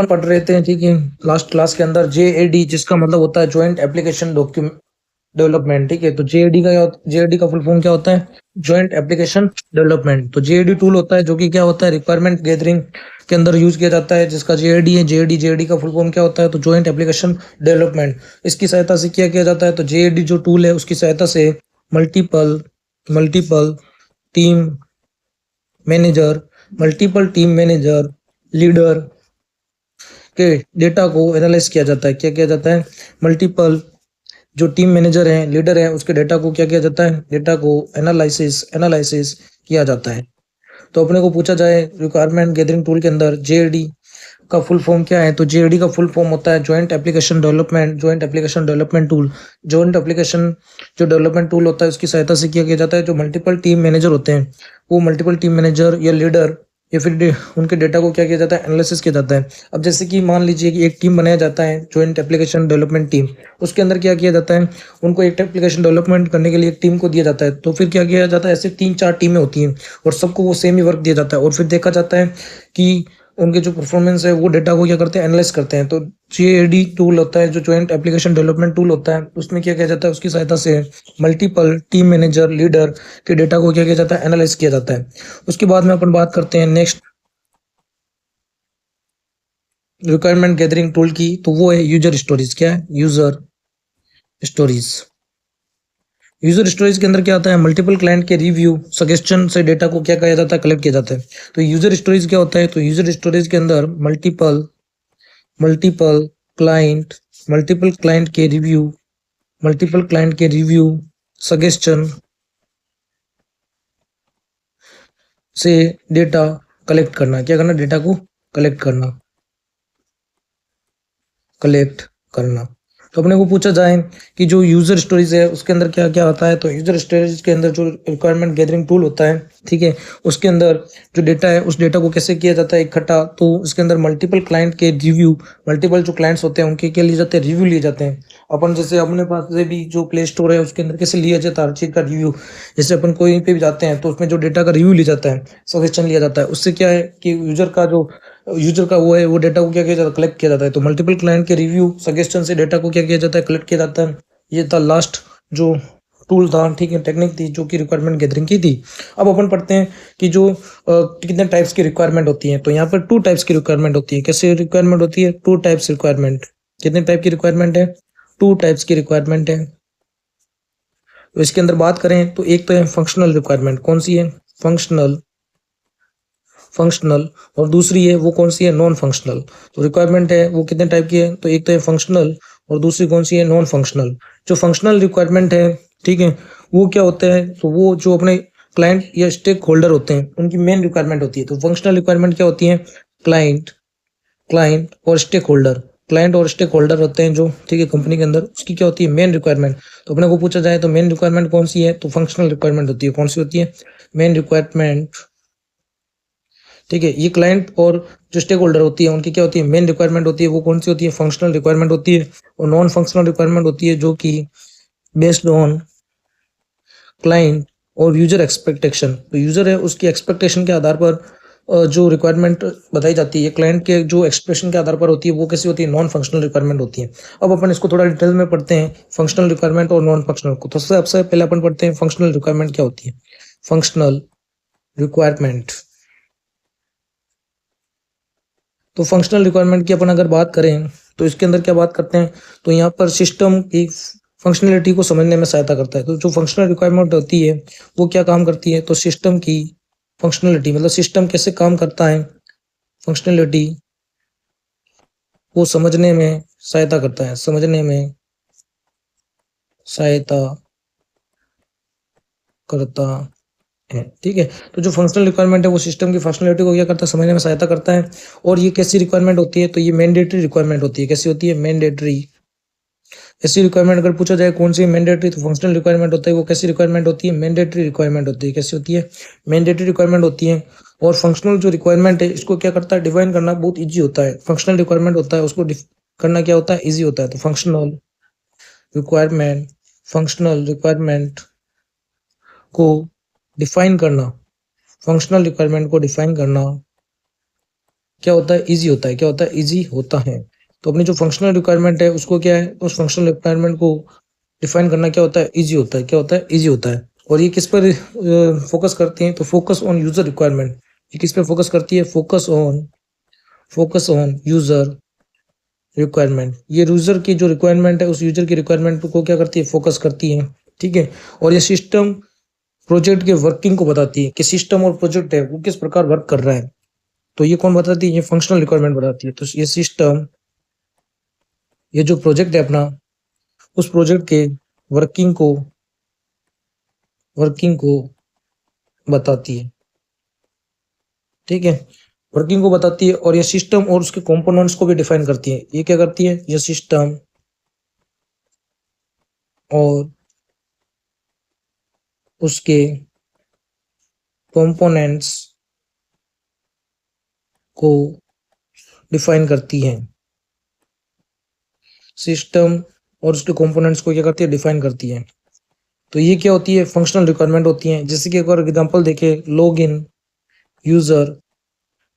अपन पढ़ रहे थे, ठीक है, लास्ट क्लास के अंदर जेएडी, जिसका मतलब होता है ज्वाइंट एप्लीकेशन डॉक्यूमेंट डेवलपमेंट। ठीक है, तो जेएडी का फुल फॉर्म क्या होता है? Joint application development. तो जेएडी टूल होता है जो कि क्या होता है, रिक्वायरमेंट गैदरिंग के अंदर यूज किया जाता है, जिसका जेएडी है। जेएडी का फुल फॉर्म क्या होता है? तो ज्वाइंट एप्लीकेशन डेवलपमेंट। इसकी सहायता से क्या किया जाता है? तो जेएडी जो टूल है उसकी सहायता से multiple multiple team manager team manager, leader के डेटा को एनालाइज किया जाता है। क्या किया जाता है? मल्टीपल जो टीम मैनेजर हैं, लीडर हैं, उसके डेटा को क्या किया जाता है? डेटा को एनालिसिस किया जाता है। तो अपने को पूछा जाए रिक्वायरमेंट गैदरिंग टूल के अंदर जेएडी का फुल फॉर्म क्या है? तो जेएडी का फुल फॉर्म होता है joint application development tool. Joint application जो डेवलपमेंट टूल होता है उसकी सहायता से किया जाता है। जो मल्टीपल टीम मैनेजर होते हैं, वो मल्टीपल टीम मैनेजर या लीडर या फिर उनके डेटा को क्या किया जाता है? एनालिसिस किया जाता है। अब जैसे कि मान लीजिए कि एक टीम बनाया जाता है, ज्वाइंट एप्लीकेशन डेवलपमेंट टीम। उसके अंदर क्या किया जाता है? उनको एक एप्लीकेशन डेवलपमेंट करने के लिए एक टीम को दिया जाता है। तो फिर क्या किया जाता है? ऐसे 3-4 टीमें होती हैं और सबको वो सेम ही वर्क दिया जाता है, और फिर देखा जाता है कि उनके जो परफॉर्मेंस है वो डेटा को क्या करते हैं? एनालाइज करते हैं। तो जेएडी टूल होता है जो ज्वाइंट एप्लीकेशन डेवलपमेंट टूल होता है, उसमें क्या किया जाता है? उसकी सहायता से मल्टीपल टीम मैनेजर, लीडर के डेटा को क्या किया जाता है? एनालाइज किया जाता है। उसके बाद में अपन बात करते हैं नेक्स्ट रिक्वायरमेंट गैदरिंग टूल की, तो वो है यूजर स्टोरीज। क्या है? User stories. यूजर स्टोरेज के अंदर क्या आता है? मल्टीपल क्लाइंट के रिव्यू, सजेशन से डेटा को क्या किया जाता है? कलेक्ट किया जाता है। तो यूजर स्टोरेज क्या होता है? तो यूजर स्टोरेज के अंदर मल्टीपल क्लाइंट मल्टीपल क्लाइंट के रिव्यू, सजेशन से डेटा कलेक्ट करना। क्या करना? डेटा को कलेक्ट करना। तो अपने को पूछा जाए कि जो यूजर स्टोरेज है उसके अंदर क्या क्या आता है? तो यूजर स्टोरेज के अंदर जो रिक्वायरमेंट गैदरिंग टूल होता है, ठीक है, उसके अंदर जो डेटा है उस डेटा को कैसे किया जाता है इकट्ठा? तो उसके अंदर मल्टीपल क्लाइंट के रिव्यू, मल्टीपल जो क्लाइंट्स होते हैं उनके क्या लिए जाते हैं? रिव्यू लिए जाते हैं। अपन जैसे अपने पास से भी जो प्ले स्टोर है उसके अंदर कैसे लिया जाता है हर चीज का रिव्यू? जैसे अपन कोई पे भी जाते हैं तो उसमें जो डेटा का रिव्यू लिया जाता है, सजेशन लिया जाता है, उससे क्या है कि यूजर का वो है, वो डेटा को क्या किया जाता है? कलेक्ट किया जाता है। तो मल्टीपल क्लाइंट के रिव्यू, सजेशन से डेटा को क्या किया जाता है? कलेक्ट किया जाता है। ये था लास्ट जो टूल था, ठीक है, टेक्निक थी जो कि रिक्वायरमेंट गैदरिंग की थी। अब अपन पढ़ते हैं कि जो कितने टाइप्स की रिक्वायरमेंट होती है। तो यहाँ पर 2 टाइप्स की रिक्वायरमेंट होती है। कैसे रिक्वायरमेंट होती है? 2 टाइप्स रिक्वायरमेंट। कितने टाइप की रिक्वायरमेंट है? 2 टाइप्स की रिक्वायरमेंट है। तो इसके अंदर बात करें तो एक तो है फंक्शनल रिक्वायरमेंट। कौन सी है? फंक्शनल। और दूसरी है वो कौन सी है? Non functional. तो रिक्वायरमेंट है वो कितने टाइप की है? तो एक तो है फंक्शनल और दूसरी कौन सी है? Non functional. जो फंक्शनल रिक्वायरमेंट है, ठीक है, वो क्या होता है? तो वो जो अपने क्लाइंट या स्टेक होल्डर होते हैं उनकी मेन रिक्वायरमेंट होती है। तो फंक्शनल रिक्वायरमेंट क्या होती है? क्लाइंट क्लाइंट और स्टेक होल्डर, क्लाइंट और स्टेक होल्डर होते हैं जो, ठीक है, कंपनी के अंदर, उसकी क्या होती है? Main requirement. तो अपने को पूछा जाए तो मेन रिक्वायरमेंट कौन सी है? तो फंक्शनल रिक्वायरमेंट होती है। कौन सी होती है? Main requirement. ठीक है, ये क्लाइंट और जो स्टेक होल्डर होती है उनकी क्या होती है? मेन रिक्वायरमेंट होती है। वो कौन सी होती है? फंक्शनल रिक्वायरमेंट होती है। और नॉन फंक्शनल रिक्वायरमेंट होती है जो कि बेस्ड ऑन क्लाइंट और यूजर एक्सपेक्टेशन। तो यूजर है उसकी एक्सपेक्टेशन के आधार पर जो रिक्वायरमेंट बताई जाती है, क्लाइंट के जो एक्सप्रेशन के आधार पर होती है, वो कैसी होती है? नॉन फंक्शनल रिक्वायरमेंट होती है। अब अपन इसको थोड़ा डिटेल में पढ़ते हैं, फंक्शनल रिक्वायरमेंट और नॉन फंक्शनल को। तो सबसे पहले अपन पढ़ते हैं फंक्शनल रिक्वायरमेंट क्या होती है। Functional requirement. तो फंक्शनल रिक्वायरमेंट की अपन अगर बात करें तो इसके अंदर क्या बात करते हैं? तो यहाँ पर सिस्टम की फंक्शनलिटी को समझने में सहायता करता है। तो जो फंक्शनल रिक्वायरमेंट होती है वो क्या काम करती है? तो सिस्टम की फंक्शनलिटी, मतलब सिस्टम कैसे काम करता है, फंक्शनलिटी को समझने में सहायता करता है, समझने में सहायता करता है। ठीक है, तो जो फंक्शनल रिक्वायरमेंट है वो सिस्टम की फंक्शनलिटी को क्या करता है? समझने में सहायता करता है। और ये कैसी रिक्वायरमेंट होती है? तो ये मैंडेटरी रिक्वायरमेंट होती है। कैसी होती है? मैंडेटरी। ऐसी रिक्वायरमेंट अगर पूछा जाए कौन सी मैंडेटरी, तो फंक्शनल रिक्वायरमेंट होता है। वो कैसी रिक्वायरमेंट होती है? मैंडेटरी रिक्वायरमेंट होती है। कैसी होती है? मैंडेटरी रिक्वायरमेंट होती है। और फंक्शनल जो रिक्वायरमेंट है इसको क्या करता है? डिफाइन करना बहुत ईजी होता है। फंक्शनल रिक्वायरमेंट होता है उसको करना क्या होता है? ईजी होता है। तो रिक्वायरमेंट फंक्शनल रिक्वायरमेंट को डिफाइन करना, फंक्शनल रिक्वायरमेंट को डिफाइन करना क्या होता है, इजी होता है। क्या होता है, इजी होता है। तो अपनी जो फंक्शनल रिक्वायरमेंट है उसको क्या है, उस फंक्शनल रिक्वायरमेंट को डिफाइन करना क्या होता है, इजी होता है। क्या होता है, इजी होता है। और ये किस पर फोकस करती हैं, तो फोकस ऑन यूजर रिक्वायरमेंट। ये किस पे फोकस करती है, फोकस ऑन यूजर रिक्वायरमेंट। ये यूजर की जो रिक्वायरमेंट है, उस यूजर की रिक्वायरमेंट को क्या करती है, फोकस करती है। ठीक है। और ये सिस्टम प्रोजेक्ट के वर्किंग को बताती है कि सिस्टम और प्रोजेक्ट है वो किस प्रकार वर्क कर रहा है। तो ये कौन बताती है, ये फंक्शनल रिक्वायरमेंट बताती है। तो ये सिस्टम, ये जो प्रोजेक्ट है अपना, उस प्रोजेक्ट के वर्किंग को बताती है। ठीक है, वर्किंग को बताती है। और ये सिस्टम और उसके कंपोनेंट्स को भी डिफाइन करती है। ये क्या करती है, ये सिस्टम और उसके कंपोनेंट्स को डिफाइन करती है। सिस्टम और उसके कंपोनेंट्स को क्या करती है, डिफाइन करती है। तो ये क्या होती है, फंक्शनल रिक्वायरमेंट होती है। जैसे कि अगर एग्जांपल देखें, log in user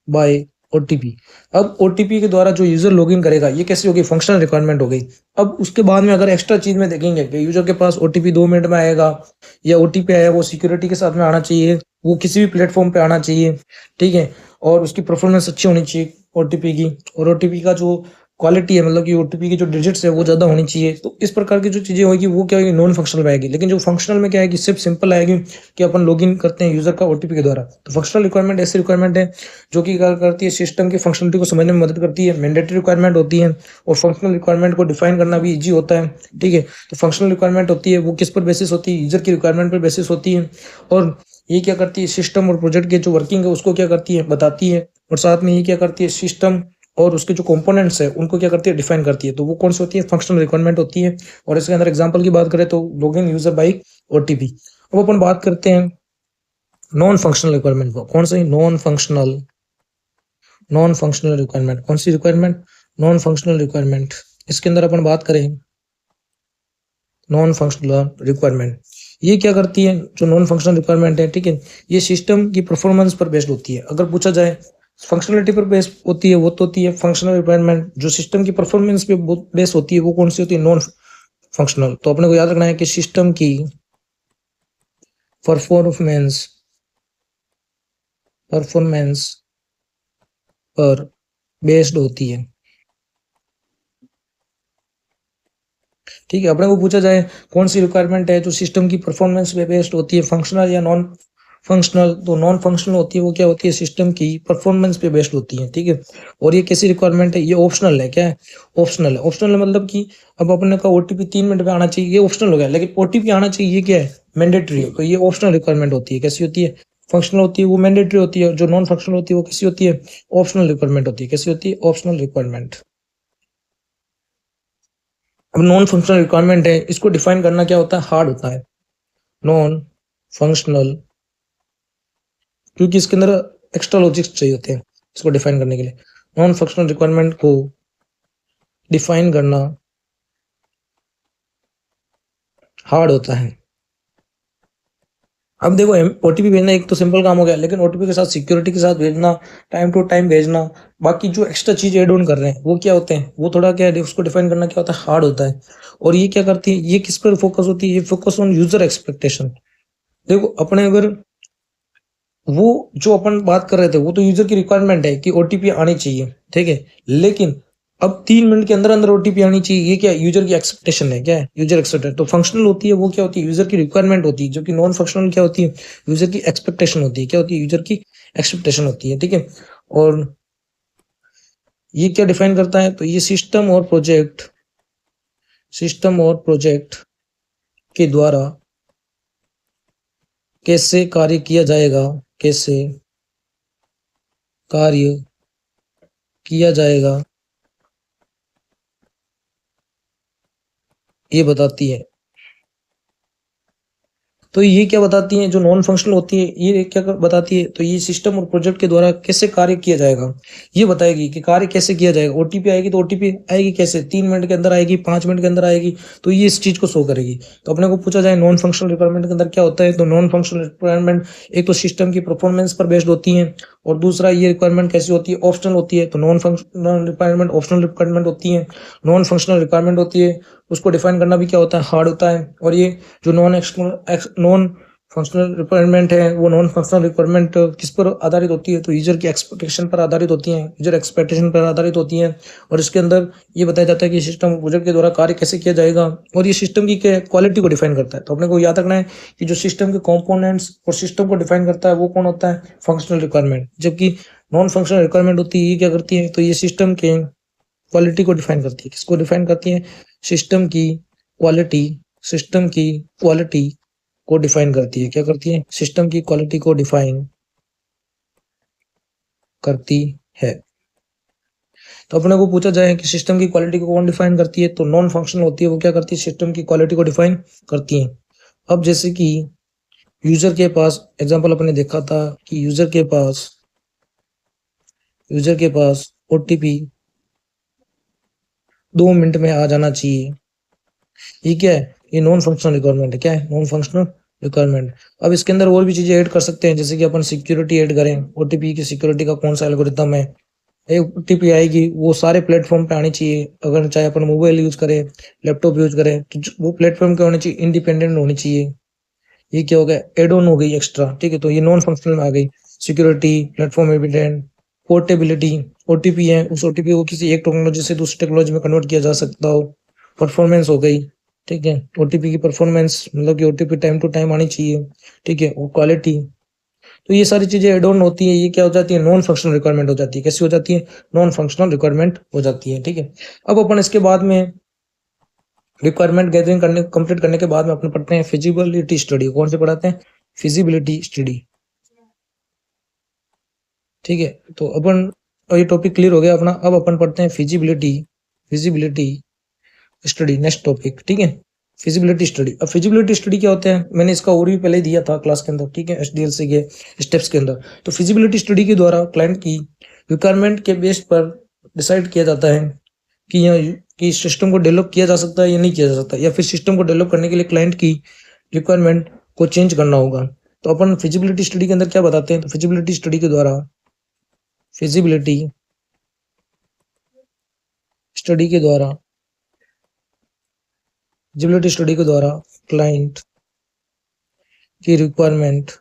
by OTP. अब ओटीपी के द्वारा जो यूजर लॉगिन करेगा, ये कैसी होगी, फंक्शनल रिक्वायरमेंट हो गई। अब उसके बाद में अगर एक्स्ट्रा चीज में देखेंगे कि यूजर के पास ओटीपी 2 मिनट में आएगा, या ओटीपी आया वो सिक्योरिटी के साथ में आना चाहिए, वो किसी भी प्लेटफॉर्म पे आना चाहिए। ठीक है। और उसकी परफॉर्मेंस अच्छी होनी चाहिए ओटीपी की। और ओटीपी का जो क्वालिटी है, मतलब कि ओटीपी की जो डिजिट्स है वो ज्यादा होनी चाहिए। तो इस प्रकार की जो चीजें होगी वो क्या होगी, नॉन फंक्शनल में आएगी। लेकिन जो फंक्शनल में क्या है कि सिर्फ सिंपल आएगी कि अपन लॉगिन करते हैं यूजर का ओटीपी के द्वारा। तो फंक्शनल रिक्वायरमेंट ऐसी रिक्वायरमेंट है जो कि क्या करती है, सिस्टम की फंक्शनलिटी को समझने में मदद करती है। मैंडेटरी रिक्वायरमेंट होती है। और फंक्शनल रिक्वायरमेंट को डिफाइन करना भी इजी होता है। ठीक है। तो फंक्शनल रिक्वायरमेंट होती है वो किस पर बेसिस होती है, यूजर की रिक्वायरमेंट पर बेसिस होती है। और ये क्या करती है, सिस्टम और प्रोजेक्ट की जो वर्किंग है उसको क्या करती है, बताती है। और साथ में ये क्या करती है, सिस्टम और उसके जो कंपोनेंट्स है उनको क्या करती है, डिफाइन करती है। तो वो कौन सी होती है, फंक्शनल रिक्वायरमेंट होती है। और इसके अंदर एग्जांपल की बात करें तो लॉगिन यूजर बाय ओटीपी। अब अपन बात करते हैं नॉन फंक्शनल रिक्वायरमेंट को। कौन सी, नॉन फंक्शनल रिक्वायरमेंट। कौन सी रिक्वायरमेंट, नॉन फंक्शनल रिक्वायरमेंट। इसके अंदर अपन बात करें नॉन फंक्शनल रिक्वायरमेंट, ये क्या करती है, जो नॉन फंक्शनल रिक्वायरमेंट है, ठीक है, ये सिस्टम की परफॉर्मेंस पर बेस्ड होती है। अगर पूछा जाए फंक्शनलिटी पर बेस होती है वो तो होती है फंक्शनल रिक्वायरमेंट। जो सिस्टम की परफॉर्मेंस पे बेस होती है वो कौन सी होती है, नॉन फंक्शनल। तो अपने को याद रखना है कि सिस्टम की परफॉर्मेंस परफॉर्मेंस पर बेस्ड होती है। ठीक है। अपने को पूछा जाए कौन सी रिक्वायरमेंट है जो सिस्टम की परफॉर्मेंस पे बेस्ड होती है, फंक्शनल या नॉन फंक्शनल। तो नॉन फंक्शनल होती है वो क्या होती है, सिस्टम की परफॉर्मेंस पे बेस्ड होती है। ठीक है। और ये कैसी रिक्वायरमेंट है, ये ऑप्शनल है। क्या है, ऑप्शनल है। ऑप्शनल है मतलब कि अब अपने का ओटीपी 3 मिनट में आना चाहिए, ये ऑप्शनल हो गया। लेकिन ओटीपी आना चाहिए, ये क्या है, मैंडेटरी है। तो ये ऑप्शनल रिक्वायरमेंट होती है। कैसी होती है, फंक्शनल होती है वो मैंडेटरी होती है। और जो नॉन फंक्शनल होती है वो कैसी होती है, ऑप्शनल रिक्वायरमेंट होती है। कैसी होती है, ऑप्शनल रिक्वायरमेंट। अब नॉन फंक्शनल रिक्वायरमेंट है, इसको डिफाइन करना क्या होता है, हार्ड होता है। नॉन फंक्शनल, क्योंकि इसके अंदर एक्स्ट्रा लॉजिक्स चाहिए होते हैं इसको डिफाइन करने के लिए। नॉन फंक्शनल रिक्वायरमेंट को डिफाइन करना हार्ड होता है। अब देखो, ओटीपी भेजना एक तो सिंपल काम हो गया, लेकिन ओटीपी के साथ सिक्योरिटी के साथ भेजना, टाइम टू टाइम भेजना, बाकी जो एक्स्ट्रा चीज एड ऑन कर रहे हैं वो क्या होते हैं, वो थोड़ा क्या है, उसको डिफाइन करना क्या होता है, हार्ड होता है। और ये क्या करती है, ये किस पर फोकस होती है, ये फोकस ऑन यूजर एक्सपेक्टेशन। देखो अपने अगर वो जो अपन बात कर रहे थे वो तो यूजर की रिक्वायरमेंट है कि ओटीपी आनी चाहिए। ठीक है। लेकिन अब 3 मिनट के अंदर अंदर ओटीपी आनी चाहिए, ये क्या यूजर की एक्सपेक्टेशन है। क्या है, यूजर एक्सपेक्टेशन। तो फंक्शनल होती है वो क्या होती है, यूजर की रिक्वायरमेंट होती है। जो कि नॉन फंक्शनल क्या होती है, यूजर की एक्सपेक्टेशन होती है। क्या होती है, यूजर की एक्सपेक्टेशन होती है। ठीक है। और ये क्या डिफाइन करता है, तो ये सिस्टम और प्रोजेक्ट के द्वारा कैसे कार्य किया जाएगा, कैसे कार्य किया जाएगा, ये बताती है। तो ये क्या बताती है, जो नॉन फंक्शनल होती है ये क्या बताती है, तो ये सिस्टम और प्रोजेक्ट के द्वारा कैसे कार्य किया जाएगा ये बताएगी कि कार्य कैसे किया जाएगा। ओटीपी आएगी तो ओटीपी आएगी कैसे, 3 मिनट के अंदर आएगी, 5 मिनट के अंदर आएगी, तो ये इस चीज को शो करेगी। तो अपने को पूछा जाए नॉन फंक्शनल रिक्वायरमेंट के अंदर क्या होता है, तो नॉन फंक्शनल रिक्वायरमेंट एक तो सिस्टम की परफॉर्मेंस पर बेस्ड होती है, और दूसरा ये रिक्वायरमेंट कैसी होती है, ऑप्शनल होती है। तो non functional requirement optional requirement होती है, नॉन फंक्शनल रिक्वायरमेंट होती है उसको डिफाइन करना भी क्या होता है, हार्ड होता है। और ये जो नॉन फंक्शनल रिक्वायरमेंट है वो नॉन फंक्शनल रिक्वायरमेंट किस पर आधारित होती है, तो यूजर की एक्सपेक्टेशन पर आधारित होती है, यूजर एक्सपेक्टेशन पर आधारित होती है। और इसके अंदर ये बताया जाता है कि सिस्टम प्रोजेक्ट के द्वारा कार्य कैसे किया जाएगा, और ये सिस्टम की क्वालिटी को डिफाइन करता है। तो अपने को याद रखना है कि जो सिस्टम के कंपोनेंट्स और सिस्टम को डिफाइन करता है वो कौन होता है, फंक्शनल रिक्वायरमेंट। जबकि नॉन फंक्शनल रिक्वायरमेंट होती है ये क्या करती है, तो ये सिस्टम के क्वालिटी को डिफाइन करती है। किसको डिफाइन करती है, सिस्टम की क्वालिटी, सिस्टम की क्वालिटी को डिफाइन करती है। क्या करती है, सिस्टम की क्वालिटी को डिफाइन करती है। तो अपने को पूछा जाए कि सिस्टम की क्वालिटी को कौन डिफाइन करती है, तो नॉन फंक्शनल होती है वो क्या करती है, सिस्टम की क्वालिटी को डिफाइन करती है। अब जैसे कि यूजर के पास एग्जांपल अपने देखा था कि यूजर के पास ओटीपी 2 मिनट में आ जाना चाहिए, ये क्या है, ये नॉन फंक्शनल रिक्वायरमेंट है। क्या है, नॉन फंक्शनल रिक्वायरमेंट। अब इसके अंदर और भी चीजें ऐड कर सकते हैं, जैसे कि अपन सिक्योरिटी ऐड करें, ओटीपी की सिक्योरिटी का कौन सा एल्गोरिथम है, ओटीपी आएगी वो सारे प्लेटफॉर्म पे आनी चाहिए। अगर चाहे अपन मोबाइल यूज करें, लैपटॉप यूज करें, तो वो प्लेटफॉर्म क्या होनी चाहिए, इंडिपेंडेंट होनी चाहिए। ये क्या हो गया, एड ऑन हो गई एक्स्ट्रा, ठीक है। तो ये नॉन फंक्शनल में आ गई, security, platform evident, portability, OTP है उस ओटीपी को किसी एक टेक्नोलॉजी से दूसरी टेक्नोलॉजी में कन्वर्ट किया जा सकता हो, परफॉर्मेंस हो गई, ठीक है। ओटीपी की परफॉर्मेंस मतलब कि ओटीपी टाइम टू टाइम आनी चाहिए, ठीक है। और क्वालिटी, तो ये सारी चीजें एड ऑन होती है, ये क्या हो जाती है, नॉन फंक्शनल रिक्वायरमेंट हो जाती है। कैसी हो जाती है, नॉन फंक्शनल रिक्वायरमेंट हो जाती है, ठीक है। अब अपन इसके बाद में रिक्वायरमेंट गैदरिंग कंप्लीट करने के बाद में अपन पढ़ते हैं फिजिबिलिटी स्टडी। कौन से पढ़ाते हैं, फिजिबिलिटी स्टडी, ठीक है। तो अपन ये टॉपिक क्लियर हो गया अपना। अब अपन पढ़ते हैं फिजिबिलिटी स्टडी, नेक्स्ट टॉपिक, ठीक है। Feasibility study. अब फिजिबिलिटी स्टडी क्या होता है, मैंने इसका ओवरव्यू पहले दिया था क्लास के अंदर, ठीक है, एचडीएलसी के स्टेप्स के अंदर। तो फिजिबिलिटी स्टडी के द्वारा क्लाइंट की रिक्वायरमेंट के बेस पर डिसाइड किया जाता है कि यह कि सिस्टम को डेवलप किया जा सकता है या नहीं किया जा सकता, या फिर सिस्टम को डेवलप करने के लिए क्लाइंट की रिक्वायरमेंट को चेंज करना होगा। तो अपन फिजिबिलिटी स्टडी के अंदर क्या बताते हैं, तो फिजिबिलिटी स्टडी के द्वारा फिजिबिलिटी स्टडी के द्वारा फिजिबिलिटी स्टडी के द्वारा क्लाइंट की रिक्वायरमेंट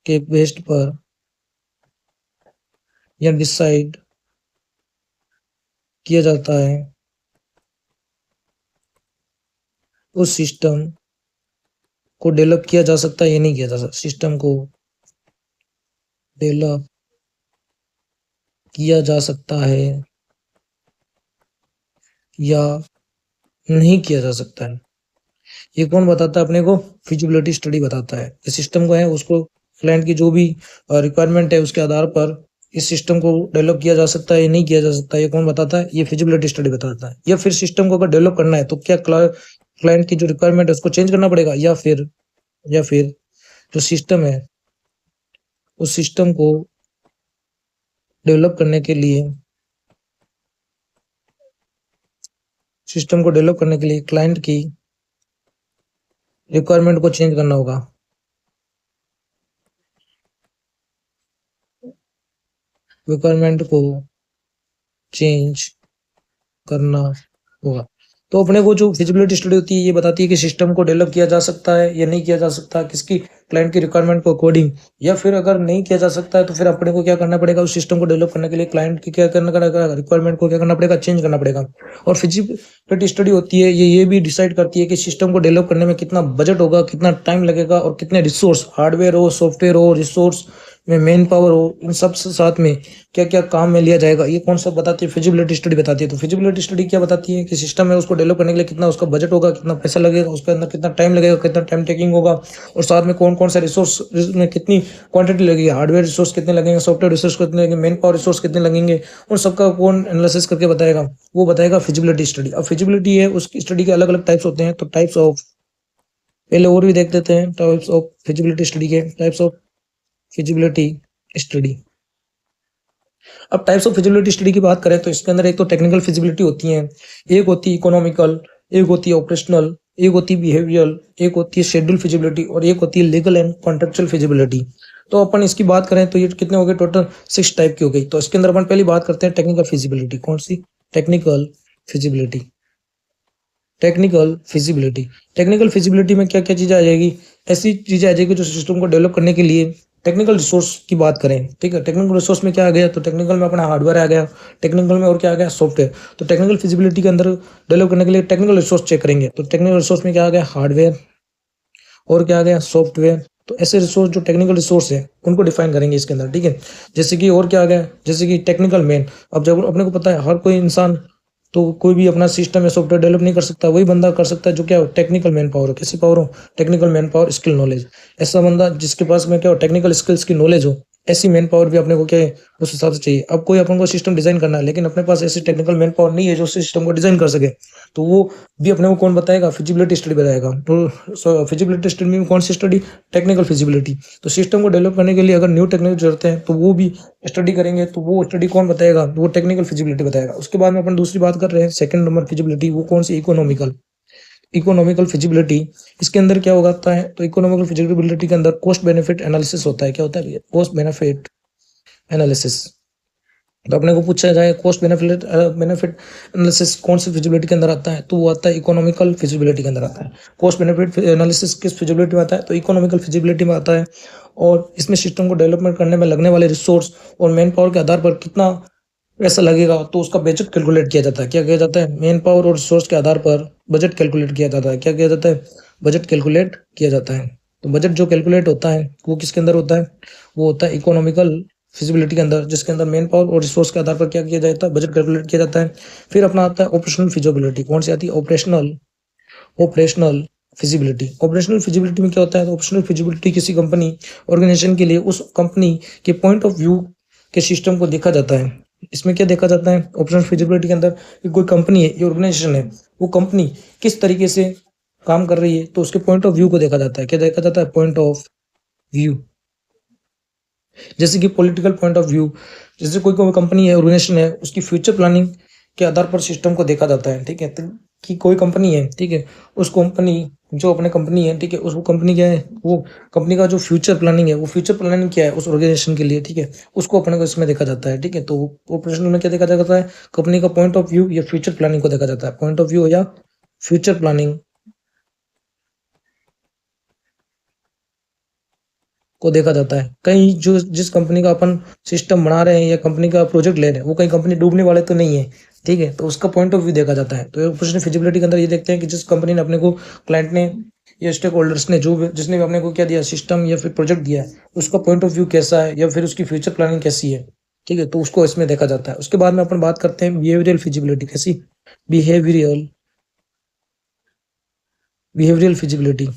के बेस्ड पर यह डिसाइड किया जाता है उस सिस्टम को डेवलप किया जा सकता है या नहीं किया जा सकता, सिस्टम को डेवलप किया जा सकता है या नहीं किया जा सकता है। ये कौन बताता है अपने को, फिजिबिलिटी स्टडी बताता है। इस सिस्टम को है उसको क्लाइंट की जो भी रिक्वायरमेंट है उसके आधार पर इस सिस्टम को डेवलप किया जा सकता है या नहीं किया जा सकता, ये कौन बताता है, ये फिजिबिलिटी स्टडी बताता है। या फिर सिस्टम को अगर डेवलप करना है तो क्या क्लाइंट की जो रिक्वायरमेंट है उसको चेंज करना पड़ेगा, या फिर जो सिस्टम है उस सिस्टम को डेवलप करने के लिए क्लाइंट की रिक्वायरमेंट को चेंज करना होगा। रिक्वायरमेंट को चेंज करना होगा। तो अपने को जो फिजिबिलिटी स्टडी होती है ये बताती है कि सिस्टम को डेवलप किया जा सकता है या नहीं किया जा सकता, किसकी, क्लाइंट की रिक्वायरमेंट को अकॉर्डिंग। या फिर अगर नहीं किया जा सकता है तो फिर अपने को क्या करना पड़ेगा, उस सिस्टम को डेवलप करने के लिए क्लाइंट की क्या करना पड़ेगा, रिक्वायरमेंट को क्या करना पड़ेगा, चेंज करना पड़ेगा। और फिजिबिलिटी स्टडी होती है ये भी डिसाइड करती है कि सिस्टम को डेवलप करने में कितना बजट होगा, कितना टाइम लगेगा और कितने रिसोर्स, हार्डवेयर हो, सॉफ्टवेयर हो, रिसोर्स में मेन पावर हो, इन सब से साथ में क्या क्या काम में लिया जाएगा, ये कौन सा बताती है, फिजिबिलिटी स्टडी बताती है। तो फिजिबिलिटी स्टडी क्या बताती है कि सिस्टम है उसको डेवलप करने के लिए कितना उसका बजट होगा, कितना पैसा लगेगा, उसके अंदर कितना टाइम लगेगा, कितना टाइम टेकिंग होगा, और साथ में कौन कौन सा रिसोर्स में कितनी क्वांटिटी लगेगी, हार्डवेयर रिसोर्स कितने लगेंगे, सॉफ्टवेयर रिसोर्स कितने लगेंगे, मैन पावर रिसोर्स कितने लगेंगे, उन सबका कौन एनालिसिस करके बताएगा, वो बताएगा फिजिबिलिटी स्टडी। अब फिजिबिलिटी है उसकी स्टडी के अलग अलग टाइप्स होते हैं। तो टाइप्स ऑफ, पहले और भी देख देते हैं टाइप्स ऑफ फिजिबिलिटी स्टडी के। टाइप्स ऑफ फिजिबिलिटी स्टडी, अब टाइप्स ऑफ फिजिबिलिटी स्टडी की बात करें तो इसके अंदर एक तो टेक्निकल फिजिबिलिटी होती है, एक होती है इकोनॉमिकल, एक होती है ऑपरेशनल, एक होती है बिहेवियरल, एक होती है शेड्यूल फिजिबिलिटी, और एक होती है लीगल एंड कॉन्ट्रेक्चुअल फिजिबिलिटी। तो अपन इसकी बात करें तो ये कितने हो गए, टोटल 6 टाइप की हो गई। तो इसके अंदर अपन पहली बात करते हैं टेक्निकल फिजिबिलिटी। कौन सी? Technical feasibility. Technical feasibility, technical feasibility में क्या क्या चीज़ें आ जाएगी, ऐसी चीज़ें आ जाएगी जो सिस्टम को डेवलप करने के लिए टेक्निकल रिसोर्स की बात करें। ठीक है, टेक्निकल रिसोर्स में क्या आ गया, तो टेक्निकल में अपना हार्डवेयर आ गया, टेक्निकल में और क्या आ गया, सॉफ्टवेयर। तो टेक्निकल फिजिबिलिटी के अंदर डेवलप करने के लिए टेक्निकल रिसोर्स चेक करेंगे। तो टेक्निकल रिसोर्स में क्या आ गया, हार्डवेयर, और क्या आ गया, सॉफ्टवेयर। तो ऐसे रिसोर्स जो टेक्निकल रिसोर्स है उनको डिफाइन करेंगे इसके अंदर। ठीक है, जैसे कि और क्या आ गया, जैसे कि टेक्निकल मैन। अब जब अपने को पता है हर कोई इंसान तो कोई भी अपना सिस्टम या सॉफ्टवेयर डेवलप नहीं कर सकता, वही बंदा कर सकता है जो क्या हो, टेक्निकल मैन पावर हो। कैसी पावर हो, technical man power, skill knowledge. ऐसा बंदा जिसके पास में क्या हो, टेक्निकल स्किल्स की नॉलेज हो, ऐसी मैन पावर भी अपने को क्या है, उस हिसाब से चाहिए। अब कोई अपन को सिस्टम डिजाइन करना है लेकिन अपने पास ऐसी टेक्निकल मैन पावर नहीं है जो सिस्टम को डिजाइन कर सके, तो वो भी अपने को कौन बताएगा, फिजिबिलिटी स्टडी बताएगा। तो फिजिबिलिटी स्टडी में कौन सी स्टडी, टेक्निकल फिजिबिलिटी। तो सिस्टम को डेवलप करने के लिए अगर न्यू टेक्नोलॉजी जरूरत है तो वो भी स्टडी करेंगे, तो वो स्टडी कौन बताएगा, वो टेक्निकल फिजिबिलिटी बताएगा। उसके बाद में अपन दूसरी बात कर रहे हैं, सेकंड नंबर फिजिबिलिटी, वो कौन सी, इकोनॉमिकल। इकोनॉमिकल फिजिबिलिटी, इसके अंदर क्या होता है, तो इकोनॉमिकल फिजिबिलिटी के अंदर कॉस्ट बेनिफिट एनालिसिस होता है। क्या होता है, कॉस्ट बेनिफिट एनालिसिस। तो अपने को पूछा जाए कॉस्ट बेनिफिट बेनिफिट एनालिसिस कौन सी फिजिबिलिटी के अंदर आता है, तो वो आता है इकोनॉमिकल फिजिबिलिटी के अंदर आता है। कॉस्ट बेनिफिट एनालिसिस किस फिजिबिलिटी में आता है, तो इकोनॉमिकल फिजिबिलिटी में आता है। और इसमें सिस्टम को डेवलपमेंट करने में लगने वाले रिसोर्स और मैन पावर के आधार पर कितना पैसा लगेगा, तो उसका बजट कैलकुलेट किया जाता है। क्या किया जाता है, मैन पावर और रिसोर्स के आधार पर बजट कैलकुलेट किया जाता है। क्या किया जाता है, बजट कैलकुलेट किया जाता है। तो बजट जो कैलकुलेट होता है वो किसके अंदर होता है, वो होता है इकोनॉमिकल फिजिबिलिटी के अंदर, जिसके अंदर मैन पावर और रिसोर्स के आधार पर क्या किया जाता है, बजट कैलकुलेट किया जाता है। फिर अपना आता है ऑपरेशनल फिजिबिलिटी। कौन सी आती है, operational operational feasibility. Operational feasibility में क्या होता है, तो ऑपरेशनल फिजिबिलिटी किसी कंपनी ऑर्गेनाइजेशन के लिए उस कंपनी के पॉइंट ऑफ व्यू के सिस्टम को देखा जाता है। इसमें क्या देखा जाता है ऑपरेशनल फिजिबिलिटी के अंदर, कि कोई कंपनी है, ये ऑर्गेनाइजेशन है, वो कंपनी किस तरीके से काम कर रही है, तो उसके पॉइंट ऑफ व्यू को देखा जाता है। क्या देखा जाता है, पॉइंट ऑफ व्यू। जैसे कि पॉलिटिकल पॉइंट ऑफ व्यू, जैसे कोई कोई कंपनी है, ऑर्गेनाइजेशन है, उसकी फ्यूचर प्लानिंग के आधार पर सिस्टम को देखा जाता है। ठीक है, तो कि कोई कंपनी है, ठीक है, उस कंपनी जो अपने कंपनी है, ठीक है, उस कंपनी क्या है, वो कंपनी का जो फ्यूचर प्लानिंग है, वो फ्यूचर प्लानिंग क्या है उस ऑर्गेनाइजेशन के लिए, ठीक है, उसको अपने को इसमें देखा जाता है। ठीक है, तो ऑपरेशनल में क्या देखा जाता है, कंपनी का पॉइंट ऑफ व्यू या फ्यूचर प्लानिंग को देखा जाता है। पॉइंट ऑफ व्यू या फ्यूचर प्लानिंग को देखा जाता है। कहीं जो जिस कंपनी का अपन सिस्टम बना रहे हैं या कंपनी का प्रोजेक्ट ले रहे हैं, वो कहीं कंपनी डूबने वाले तो नहीं है। ठीक है, तो उसका पॉइंट ऑफ व्यू देखा जाता है। तो ऑपरेशनल फिजिबिलिटी के अंदर ये देखते हैं कि जिस कंपनी ने अपने को, क्लाइंट ने या स्टेक होल्डर्स ने, जो जिसने भी अपने को क्या दिया, सिस्टम या फिर प्रोजेक्ट दिया है, उसका पॉइंट ऑफ व्यू कैसा है या फिर उसकी फ्यूचर प्लानिंग कैसी है। ठीक है, तो उसको इसमें देखा जाता है। उसके बाद में अपन बात करते हैं बिहेवियरल फिजिबिलिटी। कैसी, बिहेवियरल बिहेवियरल फिजिबिलिटी।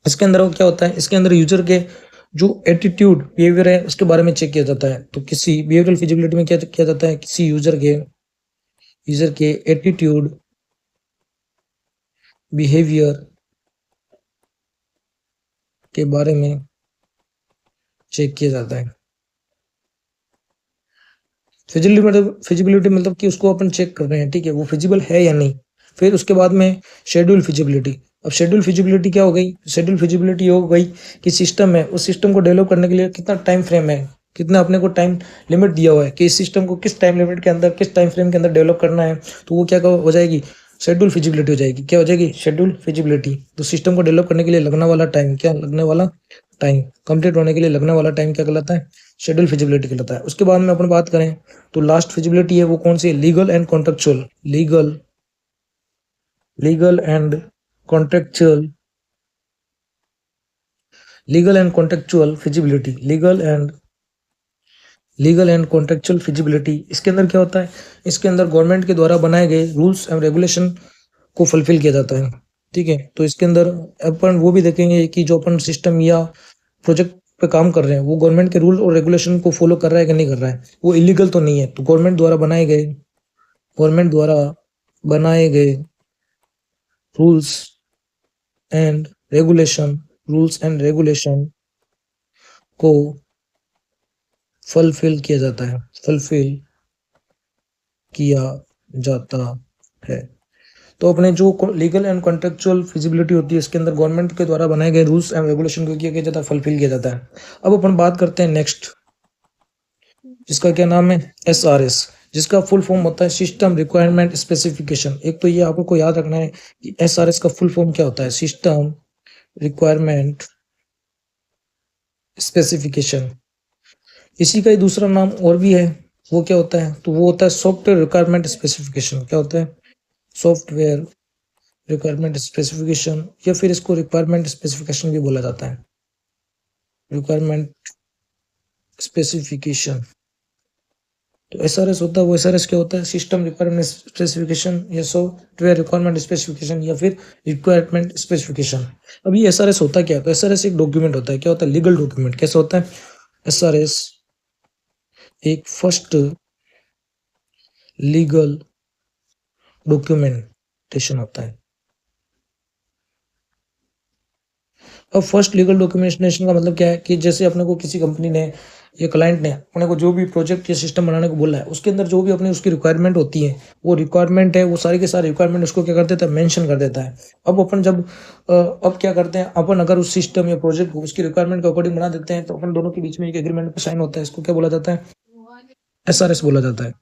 इसके अंदर वो क्या होता है, इसके अंदर यूजर के जो एटीट्यूड बिहेवियर है उसके बारे में चेक किया जाता है। तो किसी बिहेवियरल फिजिबिलिटी में क्या किया जाता है, किसी यूजर के एटीट्यूड, बिहेवियर के बारे में चेक किया जाता है। फिजिबिलिटी मतलब कि उसको अपन चेक कर रहे हैं, ठीक है, वो फिजिबल है या नहीं। फिर उसके बाद में शेड्यूल फिजिबिलिटी। अब शेड्यूल फिजिबिलिटी क्या हो गई, शेड्यूल फिजिबिलिटी हो गई कि सिस्टम है, उस सिस्टम को डेवलप करने के लिए कितना टाइम फ्रेम है, कितना अपने को टाइम लिमिट दिया हुआ है कि इस सिस्टम को किस टाइम लिमिट के अंदर, किस टाइम फ्रेम के अंदर डेवलप करना है। तो वो क्या हो जाएगी, शेड्यूल फिजिबिलिटी हो जाएगी। क्या हो जाएगी, शेड्यूल फिजिबिलिटी। तो सिस्टम को डेवलप करने के लिए लगने वाला टाइम, क्या लगने वाला टाइम, कंप्लीट होने के लिए लगने वाला टाइम क्या कहलाता है, शेड्यूल फिजिबिलिटी कहलाता है। उसके बाद में अपन बात करें तो लास्ट फिजिबिलिटी है, वो कौन सी है, legal and contractual. Legal and contractual legal and contractual feasibility, legal and contractual feasibility, इसके अंदर क्या होता है, इसके अंदर गवर्नमेंट के द्वारा बनाए गए रूल्स एंड रेगुलेशन को फुलफिल किया जाता है। ठीक है, तो इसके अंदर अपन वो भी देखेंगे कि जो अपन सिस्टम या प्रोजेक्ट पे काम कर रहे हैं वो गवर्नमेंट के रूल और रेगुलेशन को फॉलो कर रहा है कि नहीं कर रहा है, वो इलीगल तो नहीं है। तो गवर्नमेंट द्वारा बनाए गए रूल्स एंड रेगुलेशन को फुलफिल किया जाता है। तो अपने जो लीगल एंड कॉन्ट्रेक्चुअल फिजिबिलिटी होती है, इसके अंदर गवर्नमेंट के द्वारा बनाए गए रूल्स एंड रेगुलेशन को किया जाता है, फुलफिल किया जाता है। अब अपन बात करते हैं नेक्स्ट, जिसका क्या नाम है, SRS, जिसका फुल फॉर्म होता है सिस्टम रिक्वायरमेंट स्पेसिफिकेशन। एक तो ये आपको याद रखना है कि SRS का फुल फॉर्म क्या होता है, सिस्टम रिक्वायरमेंट स्पेसिफिकेशन। इसी का ही दूसरा नाम और भी है, वो क्या होता है, तो वो होता है सॉफ्टवेयर रिक्वायरमेंट स्पेसिफिकेशन। क्या होता है, सॉफ्टवेयर रिक्वायरमेंट स्पेसिफिकेशन, या फिर इसको रिक्वायरमेंट स्पेसिफिकेशन भी बोला जाता है, रिक्वायरमेंट स्पेसिफिकेशन। तो SRS होता है, वो SRS क्या होता है, सिस्टम रिक्वायरमेंट स्पेसिफिकेशन या सॉफ्टवेयर रिक्वायरमेंट स्पेसिफिकेशन या फिर रिक्वायरमेंट स्पेसिफिकेशन। अब ये SRS होता क्या है, तो SRS एक डॉक्यूमेंट होता है, क्या होता है, लीगल डॉक्यूमेंट। कैसा होता है, SRS एक फर्स्ट लीगल डॉक्यूमेंटेशन होता है। अब फर्स्ट लीगल डॉक्यूमेंटेशन का मतलब क्या है कि जैसे अपने को किसी कंपनी ने या क्लाइंट ने अपने को जो भी प्रोजेक्ट या सिस्टम बनाने को बोला है, उसके अंदर जो भी अपने उसकी रिक्वायरमेंट होती है, वो रिक्वायरमेंट है, वो सारी के सारे रिक्वायरमेंट उसको क्या कर देता है, मेंशन कर देता है। अब अपन अब क्या करते हैं, अपन अगर उस सिस्टम या प्रोजेक्ट को उसकी रिक्वायरमेंट के अकॉर्डिंग बना देते हैं, तो अपन दोनों के बीच में एक एग्रीमेंट पे साइन होता है, इसको क्या बोला जाता है, SRS बोला जाता है।